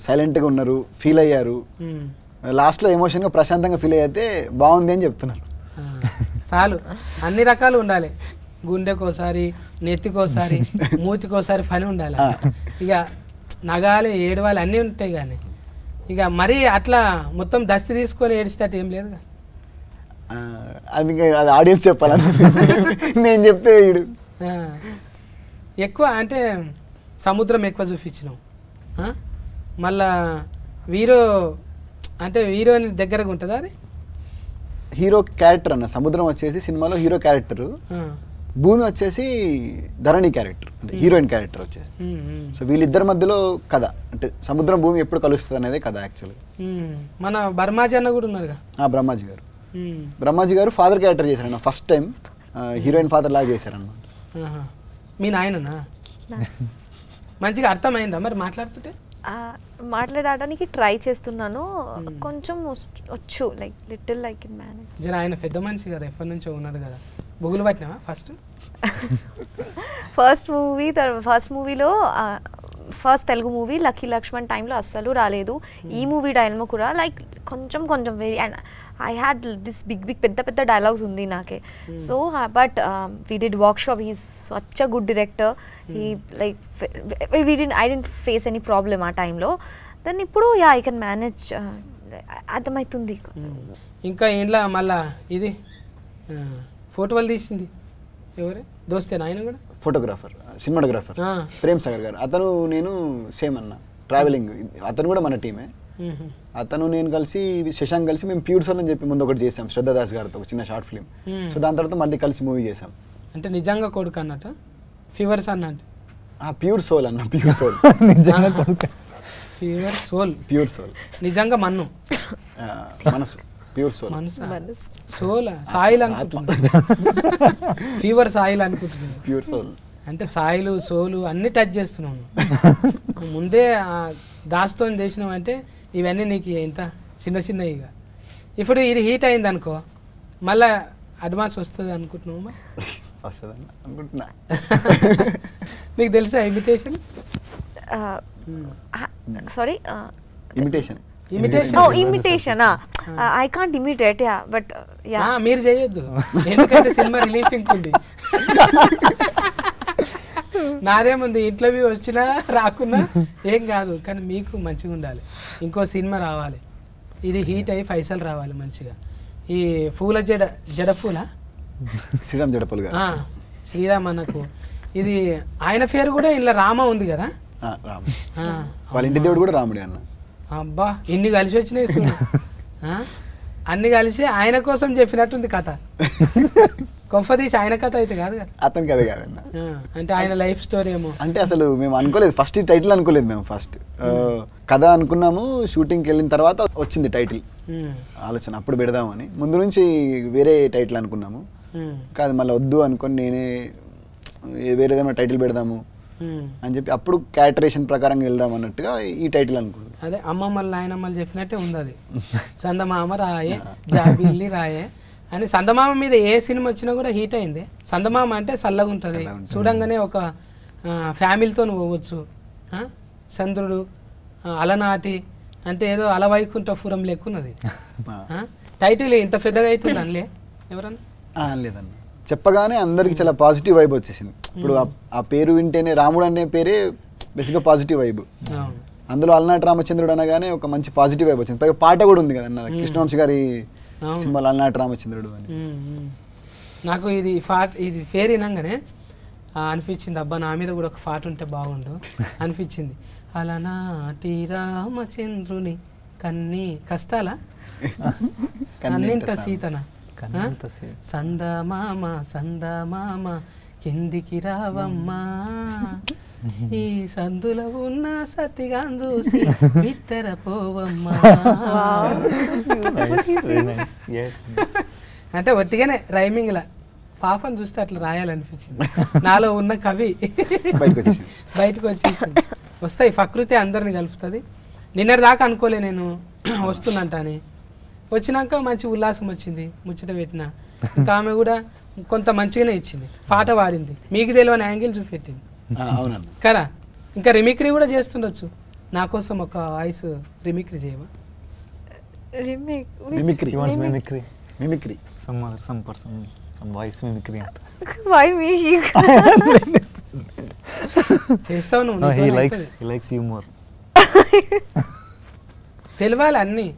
సైలెంట్ గా ఉన్నారు, ఫీల్ అయ్యారు. లాస్ట్ లో ఎమోషన్ గా ప్రశాంతంగా ఫీల్ అయితే బాగుంది అని చెప్తున్నారు. చాలు, అన్ని రకాలు ఉండాలి. గుండెకోసారి, నెత్తికోసారి, మూతికోసారి పని ఉండాలి. ఇక నగాలి, ఏడవాలి అన్నీ ఉంటాయి. కానీ ఇక మరీ అట్లా మొత్తం దస్తి తీసుకొని ఏడిచేటట్టు ఏం లేదు. అది ఆడియన్స్ చెప్పాలని నేను చెప్తే ఎక్కువ అంటే సముద్రం ఎక్కువ చూపించినాం. మళ్ళా హీరో అంటే హీరోయిన్ దగ్గరగా ఉంటుందా అది? హీరో క్యారెక్టర్ అన్న సముద్రం వచ్చేసి సినిమాలో హీరో క్యారెక్టర్, భూమి వచ్చేసి ధరణి క్యారెక్టర్ అంటే హీరోయిన్ క్యారెక్టర్ వచ్చేసి. సో వీళ్ళిద్దరి మధ్యలో కథ అంటే సముద్రం భూమి ఎప్పుడు కలుస్తుంది అనేది కథ యాక్చువల్గా. మన బ్రహ్మాజీ అన్న కూడా ఉన్నారుగా. బ్రహ్మాజీ గారు ఫాదర్ క్యారెక్టర్ చేశారన్న, ఫస్ట్ టైం హీరోయిన్ ఫాదర్ లాగా చేశారన్నమాట. మీ నాయననా? మంచిగా అర్థమైందా మరి మాట్లాడుతుంటే? మాట్లాడడానికి ట్రై చేస్తున్నాను, కొంచెం వచ్చు, like little like in manage. జర ఆయన పెద్ద మనిషి కదా, ఎప్పటి నుంచో ఉన్నాడు కదా. బుగులు పట్టినావా ఫస్ట్ మూవీలో first Telugu movie lucky Lakshman టైంలో అస్సలు రాలేదు. ఈ మూవీ టైంలో కూడా లైక్ కొంచెం very, and I had this big పెద్ద డైలాగ్స్ ఉంది నాకే. So but we did workshop, he's such a good director. he like I didn't face any problem ఆ టైంలో. దెన్ ఇప్పుడు ఐ కెన్ మేనేజ్, అర్థమవుతుంది. ఇంకా ఏంలా మళ్ళా ఇది ఫోటోలు తీసింది ఎవరే దోస్తేనా? ఆయన కూడా ఫోటోగ్రాఫర్, సినిమాటోగ్రాఫర్ ప్రేమ్ సాగర్ గారు. అతను నేను సేమ్ అన్న ట్రావెలింగ్, అతను కూడా మన టీమే. అతను నేను కలిసి శశాంక్ కలిసి మేము ప్యూర్ సోల్ అని చెప్పి ముందు ఒకటి చేసాం శ్రద్ధాదాస్ గారితో, ఒక చిన్న షార్ట్ ఫిల్మ్. సో దాని తర్వాత మళ్ళీ కలిసి మూవీ చేసాం. అంటే నిజంగా కొడుకు అన్నట్ట, ఫీవర్స్ అన్నట్టు? ప్యూర్ సోల్ అన్న, ప్యూర్ సోల్. నిజంగా కొడుకు, ప్యూర్ సోల్ నిజంగా మన్ను మనసు, ప్యూర్ సోల్ సోల్ సాయిల్ అనుకుంటున్నా, ఫీవర్ సాయిల్ అనుకుంటున్నాను. ప్యూర్ సోల్ అంటే సాయిలు సోలు అన్ని టచ్ చేస్తున్నాను. ముందే దాస్తో చేసినావు అంటే ఇవన్నీ నీకు ఎంత చిన్న ఇక. ఇప్పుడు ఇది హీట్ అయింది అనుకో, మళ్ళా అడ్వాన్స్ వస్తుంది అనుకుంటున్నావు? వస్తుందన్న అనుకుంటున్నా. నీకు తెలుసా imitation? Sorry, imitation I can't imitate, yeah, but yeah. మీరు చేయొద్దు, ఎందుకంటే సినిమా రిలీఫింగ్ ఉంది. నాదేముంది, ఇంటర్వ్యూ వచ్చినా రాకున్నా ఏం కాదు, కానీ మీకు మంచిగా ఉండాలి. ఇంకో సినిమా రావాలి, ఇది హీట్ అయ్యి పైసలు రావాలి మంచిగా. ఈ పూల జడ పూల శ్రీరామ్ జడపల్ గారు, శ్రీరామ్ అన్నకు ఇది ఆయన పేరు కూడా ఇలా రామ ఉంది కదా. వాళ్ళ ఇంటి దేవుడు కూడా రాముడే అన్న. అబ్బా, ఇన్ని కలిసి వచ్చినాయి చూడు. అన్ని కలిసి ఆయన కోసం చెప్పినట్టుంది కథ. కొంపదీసి ఆయన కథ అయితే కాదు కదా, అతని కథ కాదన్న. అంటే ఆయన లైఫ్ స్టోరీ ఏమో. అంటే అసలు మేము అనుకోలేదు, ఫస్ట్ టైటిల్ అనుకోలేదు మేము. ఫస్ట్ కథ అనుకున్నాము, షూటింగ్కి వెళ్ళిన తర్వాత వచ్చింది టైటిల్ ఆలోచన, అప్పుడు పెడదామని. ముందు నుంచి వేరే టైటిల్ అనుకున్నాము, కాదు మళ్ళీ వద్దు అనుకొని నేనే వేరేదేమో టైటిల్ పెడదాము అని చెప్పి అప్పుడు క్యారెక్టరేషన్ ప్రకారంగా వెళ్దాం అన్నట్టుగా ఈ టైటిల్ అనుకున్నాను. అదే అమ్మమ్మలు నాయనమ్మలు చెప్పినట్టే ఉంది అది. చందమామ రాయే జాబిల్లి రాయే అని. చందమామ మీద ఏ సినిమా వచ్చినా కూడా హీట్ అయింది. చందమామ అంటే చల్లగా ఉంటుంది, చూడంగానే ఒక ఫ్యామిలీతో పోవచ్చు. చంద్రుడు అలనాటి అంటే ఏదో అలవైకుంఠపురం లెక్కున్నది. టైటిల్ ఇంత పెద్దగా అవుతుంది అనలే ఎవరన్నా? లేదన్న, చెప్పగానే అందరికి చాలా పాజిటివ్ వైబ్ వచ్చేసింది. ఇప్పుడు ఆ పేరు వింటేనే రాముడు అనే పేరే బేసిక్గా పాజిటివ్ వైబ్. అందులో అలనాటి రామచంద్రుడు అనగానే ఒక మంచి పాజిటివ్ వైబ్ వచ్చింది. పైగా పాట కూడా ఉంది కదన్న, కృష్ణవంశీ గారి సినిమాలో అలనాటి రామచంద్రుడు అని. నాకు ఇది పేరు వినంగానే అనిపించింది, అబ్బా నా మీద కూడా ఒక పాట ఉంటే బాగుండు అనిపించింది. అలనాటి రామచంద్రుని కన్నీ కష్టాల అన్నింత సీతన సందమామ కిందికి రావమ్మా, ఈ సందుల ఉన్న సతిగా చూసి బిత్తర పోవమ్మా. అంటే ఒట్టిగానే రైమింగ్ లా పాపను చూస్తే అట్లా రాయాలనిపించింది. నాలో ఉన్న కవి బయటకు వచ్చేసింది. వస్తాయి, ప్రకృతి అందరిని కలుపుతుంది. నిన్నటి దాకా అనుకోలే నేను వస్తుందంట అని. వచ్చినాక మంచి ఉల్లాసం వచ్చింది, ముచ్చట పెట్టిన. ఇంకా ఆమె కూడా కొంత మంచిగానే ఇచ్చింది, పాట పాడింది, మీకు తెలియని యాంగిల్ చూపెట్టింది కదా. ఇంకా రిమిక్రీ కూడా చేస్తుండొచ్చు. నా కోసం ఒక వాయిస్ రిమిక్రీ చేయవా? వాయిస్ మిమిక్రీ అంట. Why me? చేస్తావు హీ నువ్వు లైక్స్ యూ మోర్. తెలియాలి అన్ని.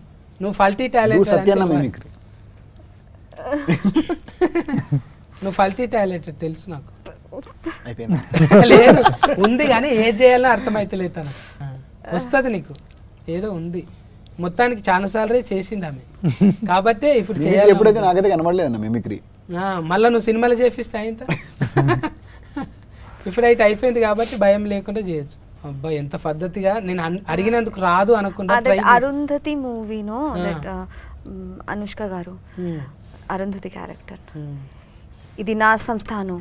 నువ్వు ఫల్టీ నువ్వు టాలెంట్, సత్యాన్న మిమిక్రీ. నువ్వు ఫల్టీ టాలెంటెడ్ తెలుసు నాకు. అయిపోయింది. లేదు ఉంది కానీ ఏది చేయాలో అర్థమైతలేదు తను. వస్తుంది నీకు, ఏదో ఉంది మొత్తానికి. చాలా సార్లు చేసింది ఆమె కాబట్టి ఇప్పుడు చేయాలి. ఎప్పుడైతే నాకైతే కనబడలేదు అన్న మిమిక్రీ. మళ్ళీ నువ్వు సినిమాలు చేపిస్తే అయింత. ఇప్పుడైతే అయిపోయింది కాబట్టి భయం లేకుండా చేయొచ్చు. అబ్బా ఎంత పద్ధతిగా, నేను అడిగినందుకు రాదు అనకుండా. అరుంధతి మూవీనో అనుష్క గారు అరుంధతి క్యారెక్టర్, ఇది నా సంస్థానం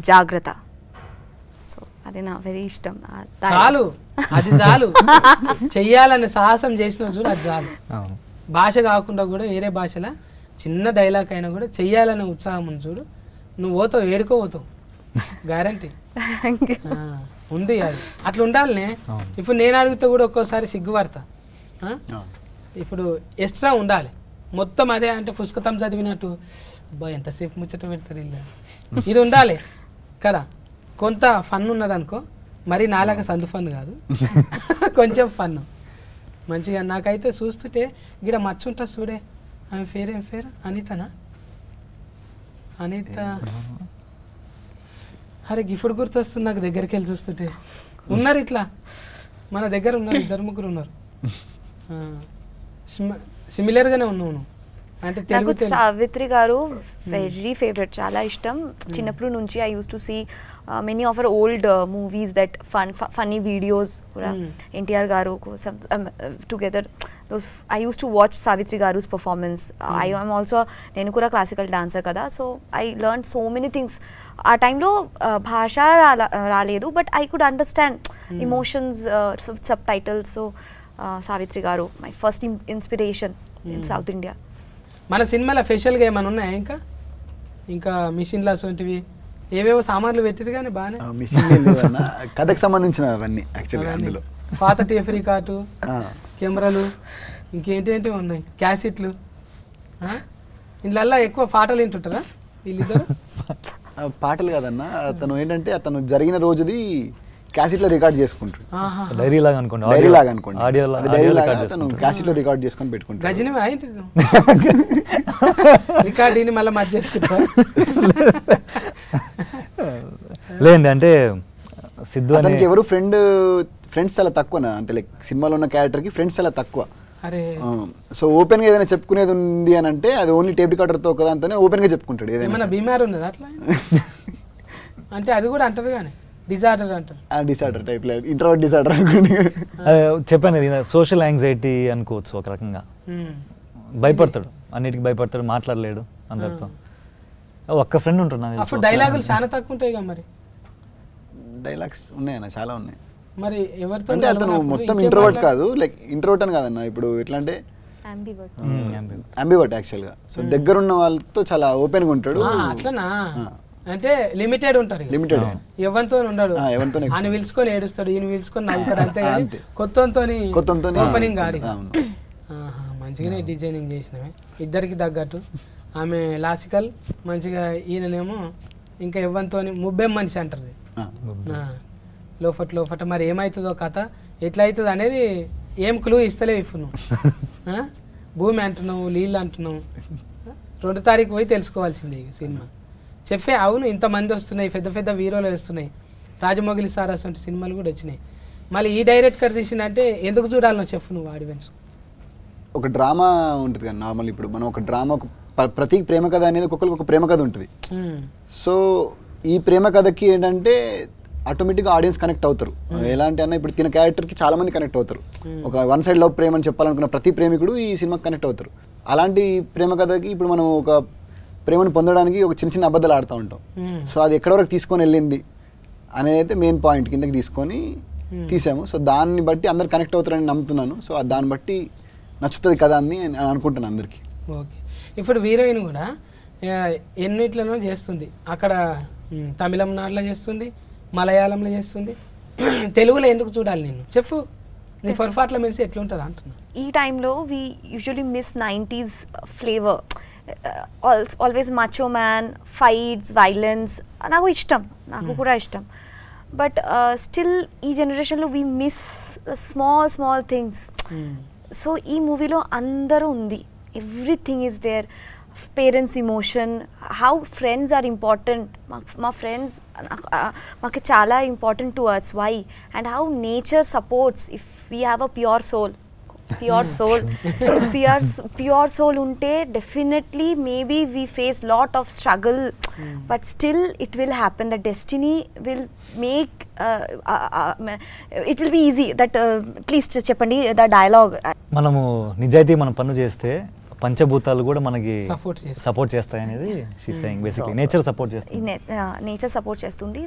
జాగ్రత్త. సో అది నా వెరీ ఇష్టం. చాలు, అది చాలు. చెయ్యాలనే సాహసం చేసిన చూడు, అది చాలు. భాష కాకుండా కూడా వేరే భాషలో చిన్న డైలాగ్ అయినా కూడా చెయ్యాలనే ఉత్సాహం ఉంది చూడు. నువ్వు పోతావు, ఏడుకోపోతావు, గ్యారంటీ ఉంది. అది అట్లా ఉండాలనే. ఇప్పుడు నేను అడిగితే కూడా ఒక్కోసారి సిగ్గుపడతా. ఇప్పుడు ఎక్స్ట్రా ఉండాలి. మొత్తం అదే అంటే పుస్తకం చదివినట్టు అబ్బా ఎంతసేపు ముచ్చట పెడతారు ఇల్లు, ఇది ఉండాలి కదా. కొంత ఫన్ ఉన్నదనుకో, మరి నాలాగా సందు ఫన్ కాదు, కొంచెం ఫన్ మంచిగా. నాకైతే చూస్తుంటే గిడ మచ్చ ఉంటుంది చూడే. ఆమె పేరు ఏం పేరు? అనితనా? అనిత. అరే ఇప్పుడు గుర్తొస్తుంది నాకు, దగ్గరికి వెళ్ళి చూస్తుంటే. ఉన్నారు ఇట్లా మన దగ్గర ఉన్నారు, 2-3 ఉన్నారు. సిమిలర్గానే ఉన్నావు నువ్వు అంటే. నాకు సావిత్రి గారు వెరీ ఫేవరెట్, చాలా ఇష్టం చిన్నప్పటి నుంచి. I use to see many of our old movies that funny videos కూడా. NTR garu together those I used to watch Savitri Garu's performance. I am also నేను కూడా క్లాసికల్ డాన్సర్ కదా, so I learn so many things. ఆ టైంలో భాష రాలేదు, but I could understand emotions, subtitles. So Savitri గారు my first inspiration in South India. మన సినిమాలో స్పెషల్గా ఏమైనా ఉన్నాయా? ఇంకా మిషన్లు అటువంటివి ఏవేవో సామాన్లు పెట్టిరు కానీ బాగానే. కథకు సంబంధించిన అవన్నీ యాక్చువల్గా అందులో. పాత టేప్ రికార్డు, కెమెరాలు, ఇంకేంటి ఉన్నాయి, క్యాసెట్లు. ఇందులో ఎక్కువ పాటలు వింటుంటారా వీళ్ళిద్దరు? పాటలు కాదన్న, అతను ఏంటంటే అతను జరిగిన రోజుది క్యాసెట్ లో రికార్డ్ చేసుకుంటాడు. డైరీ లాగా అనుకోండి, డైరీ లాగా అనుకోండి, డైరీ లాగా అతను క్యాసెట్ లో రికార్డ్ చేసుకొని పెట్టుకుంటాడు. గజని రికార్డ్ మళ్ళీ మధ్య చేసుకుంటా. లేదండి, అంటే సిద్ధు అతనికి ఎవరు ఫ్రెండ్స్ చాలా తక్కువ, అంటే లైక్ సినిమాలో ఉన్న క్యారెక్టర్ కి ఫ్రెండ్స్ చాలా తక్కువ. సో ఓపెన్ గా ఏదైనా చెప్పుకునేది ఉంది అని అంటే అది ఓన్లీ టేప్ రికార్డర్ తో ఒకదాంతోనే ఓపెన్ గా చెప్పుకుంటాడు. ఏదైనా బీమార్ ఉన్నది అట్లా అంటే అది కూడా అంటారు కానీ డిజార్డర్ అంటారు. డిసార్డర్ టైప్, ఇంట్రోవర్ట్ డిసార్డర్ అనుకోండి. చెప్పాను, సోషల్ యాంగ్జైటీ అనుకోవచ్చు ఒక రకంగా. భయపడతాడు, అన్నిటికీ భయపడతాడు, మాట్లాడలేడు అందరితో. ఒక్క ఫ్రెండ్ ఉంటున్నా. డైలాగులు చాలా తక్కువ ఉంటాయి కదా మరి. డైలాగ్స్ ఉన్నాయన్న, చాలా ఉన్నాయి. మరి ఎవరితో అంటే అతను మొత్తం ఇంట్రోవర్ట్ కాదు, లైక్ ఇంట్రోవర్ట్ అని కాదన్న. ఇప్పుడు ఎట్లా అంటే అంబివర్ట్ యాక్చువల్ గా. సో దగ్గరున్న వాళ్ళతో చాలా ఓపెన్ గా ఉంటాడు. అట్లనా? అంటే లిమిటెడ్ ఉంటారు, లిమిటెడ్. ఎవరితో ఉండడు, ఆయన పిలుచుకొని ఏడుస్తాడు, ఈయన పిలుచుకొని నవ్వుతాడు, అంతే కానీ కొత్తతో ఓపెనింగ్ కాదు. మంచిగానే డిజైనింగ్ చేసినవే ఇద్దరికి తగ్గట్టు. ఆమె లాసికల్ మంచిగా, ఈయననేమో ఇంకా ఎవరితో ముబ్బెం మనిషి అంటారు లోపట. మరి ఏమవుతుందో కథ, ఎట్లా అవుతుంది అనేది ఏం క్లూ ఇస్తలేవు. ఇప్పుడు నువ్వు భూమి అంటున్నావు, నీళ్ళు అంటున్నావు. 2 తారీఖు పోయి తెలుసుకోవాల్సిందే ఇక సినిమా. చెప్పే అవును, ఇంతమంది వస్తున్నాయి, పెద్ద పెద్ద హీరోలు వస్తున్నాయి, రాజమౌళి సార్ అటువంటి సినిమాలు కూడా వచ్చినాయి. మళ్ళీ ఈ డైరెక్టర్ తీసిందంటే ఎందుకు చూడాలనో చెప్పు నువ్వు ఆడియన్స్. ఒక డ్రామా ఉంటుంది కదా నార్మల్. ఇప్పుడు మనం ఒక డ్రామా, ప్రతి ప్రేమ కథ అనేది ఒక్కొక్కరికి ఒక ప్రేమ కథ ఉంటుంది. సో ఈ ప్రేమ కథకి ఏంటంటే ఆటోమేటిక్గా ఆడియన్స్ కనెక్ట్ అవుతారు. ఎలాంటి అన్న ఇప్పుడు తిన క్యారెక్టర్కి చాలా మంది కనెక్ట్ అవుతారు. ఒక వన్ సైడ్ లవ్ ప్రేమ అని చెప్పాలనుకున్న ప్రతి ప్రేమికుడు ఈ సినిమాకి కనెక్ట్ అవుతారు. అలాంటి ప్రేమ కథకి ఇప్పుడు మనం ఒక ప్రేమను పొందడానికి ఒక చిన్న చిన్న అబద్ధాలు ఆడుతూ ఉంటాం. సో అది ఎక్కడ వరకు తీసుకొని వెళ్ళింది అనేది అయితే మెయిన్ పాయింట్ కిందకి తీసుకొని తీసాము. సో దాన్ని బట్టి అందరు కనెక్ట్ అవుతారని నమ్ముతున్నాను. సో దాన్ని బట్టి నచ్చుతుంది కదా అని అనుకుంటున్నాను అందరికీ. ఓకే, ఇప్పుడు హీరోయిన్ కూడా ఎన్నిట్లలో చేస్తుంది. అక్కడ తమిళనాడులో చేస్తుంది, మలయాళంలో చేస్తుంది, తెలుగులో ఎందుకు చూడాలి నేను చెప్పు. నీ పొరపాట్ల మెలిసి ఎట్లుంటుంది అంటున్నా. ఈ టైంలో we usually miss 90s flavour. Always macho man, fights, violence నాకు ఇష్టం, నాకు కూడా ఇష్టం. బట్ స్టిల్ ఈ జనరేషన్లో we miss small things. So ఈ మూవీలో అందరూ ఉంది, everything is there. Parents emotion, how friends are important, మా ఫ్రెండ్స్ మాకు చాలా important to us, why, and how nature supports if we have a pure soul. Pure soul ఉంటే definitely maybe we face lot of struggle, but still it will happen. The destiny will make it will be easy. That please చెప్పండి the dialogue. మనము నిజాయితీ మనం పన్ను చేస్తే పంచభూతాలు కూడా మనకి సపోర్ట్ చేస్తాయి అనేది she saying. Basically nature support చేస్తుంది, నేచర్ సపోర్ట్ చేస్తుంది.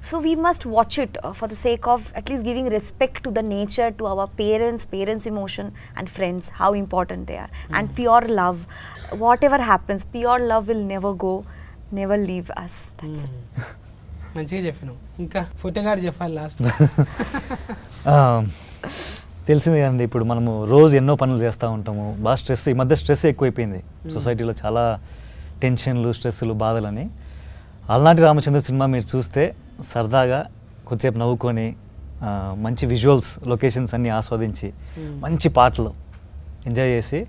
So we must watch it for the sake of at least giving respect to the nature, to our parents emotion and friends, how important they are. And pure love, whatever happens, pure love will never go, never leave us. That's it. మంచిగా చెప్పినావు. ఇంకా ఫోటోగాడు చెప్పాలి last. తెలిసింది కదండి, ఇప్పుడు మనము రోజు ఎన్నో పనులు చేస్తూ ఉంటాము, బాగా స్ట్రెస్, ఈ మధ్య స్ట్రెస్ ఎక్కువైపోయింది సొసైటీలో, చాలా టెన్షన్లు, స్ట్రెస్సులు, బాధలని. అలనాటి రామచంద్ర సినిమా మీరు చూస్తే సరదాగా కొద్దిసేపు నవ్వుకొని మంచి విజువల్స్, లొకేషన్స్ అన్నీ ఆస్వాదించి మంచి పాటలు ఎంజాయ్ చేసి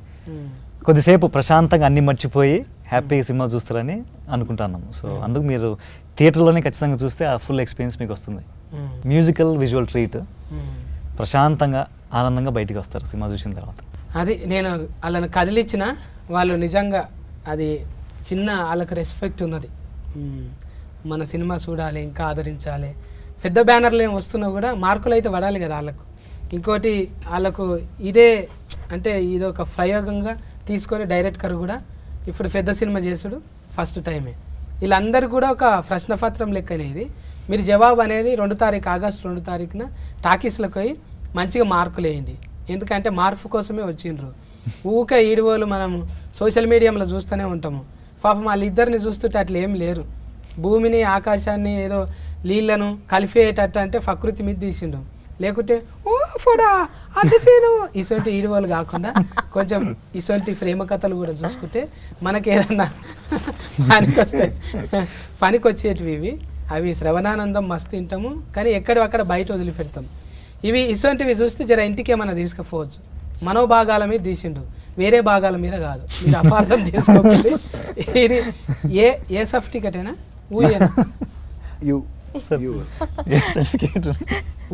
కొద్దిసేపు ప్రశాంతంగా అన్నీ మర్చిపోయి హ్యాపీగా సినిమా చూస్తారని అనుకుంటున్నాము. సో అందుకు మీరు థియేటర్లోనే ఖచ్చితంగా చూస్తే ఆ ఫుల్ ఎక్స్పీరియన్స్ మీకు వస్తుంది. మ్యూజికల్ విజువల్ ట్రీట్, ప్రశాంతంగా ఆనందంగా బయటికి వస్తారు సినిమా చూసిన తర్వాత. అది నేను వాళ్ళని కదిలిచ్చిన వాళ్ళు నిజంగా అది చిన్న వాళ్ళకి రెస్పెక్ట్ ఉన్నది. మన సినిమా చూడాలి, ఇంకా ఆదరించాలి. పెద్ద బ్యానర్లు ఏం వస్తున్నా కూడా మార్కులు అయితే పడాలి కదా వాళ్ళకు. ఇంకోటి వాళ్ళకు ఇదే అంటే ఇది ఒక ప్రయోగంగా తీసుకొని డైరెక్టర్ కూడా ఇప్పుడు పెద్ద సినిమా చేసుడు ఫస్ట్ టైమే. వీళ్ళందరూ కూడా ఒక ప్రశ్నపత్రం లెక్కనే ఇది. మీరు జవాబు అనేది 2 తారీఖు ఆగస్టు 2 తారీఖున టాకీస్లకు పోయి మంచిగా మార్కులు వేయండి. ఎందుకంటే మార్పు కోసమే వచ్చిండ్రు. ఊకే ఈడువోలు మనం సోషల్ మీడియాలో చూస్తూనే ఉంటాము. పాపం వాళ్ళిద్దరిని చూస్తుంటే అట్లా ఏం లేరు. భూమిని ఆకాశాన్ని ఏదో నీళ్లను కలిపేటట్టు అంటే ప్రకృతి మీద తీసిండు. లేకుంటే ఓ ఫోడా అతిశీను ఇసొంటి ఈడువోలు కాకుండా కొంచెం ఇసొంటి ప్రేమ కథలు కూడా చూసుకుంటే మనకి ఏదన్నా పనికి వచ్చేటివి ఇవి. అవి శ్రవణానందం మస్తు తింటాము, కానీ ఎక్కడక్కడ బయట వదిలిపెడతాం. ఇవి ఇసొంటివి చూస్తే జర ఇంటికి ఏమన్నా తీసుకుపోవచ్చు. మనోభాగాల మీద తీసిండు, వేరే భాగాల మీద కాదు. మీరు అపార్థం చేసుకోకండి. ఇది ఏ సర్టిఫికెటేనా ఊయేనా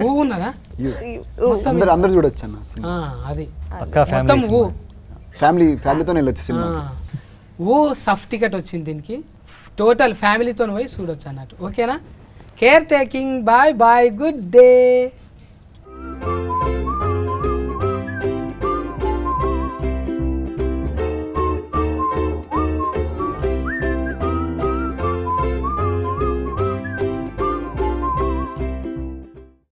ఊ ఉన్నదా? అందరూ చూడొచ్చు అన్న. అది మొత్తం ఊ ఫ్యామిలీతో వెళ్ళొచ్చు సినిమా. ఊ సర్టిఫికెట్ వచ్చింది దీనికి. టోటల్ ఫ్యామిలీతో పోయి చూడొచ్చు అన్నట్టు. ఓకేనా? Care taking. Bye bye, good day.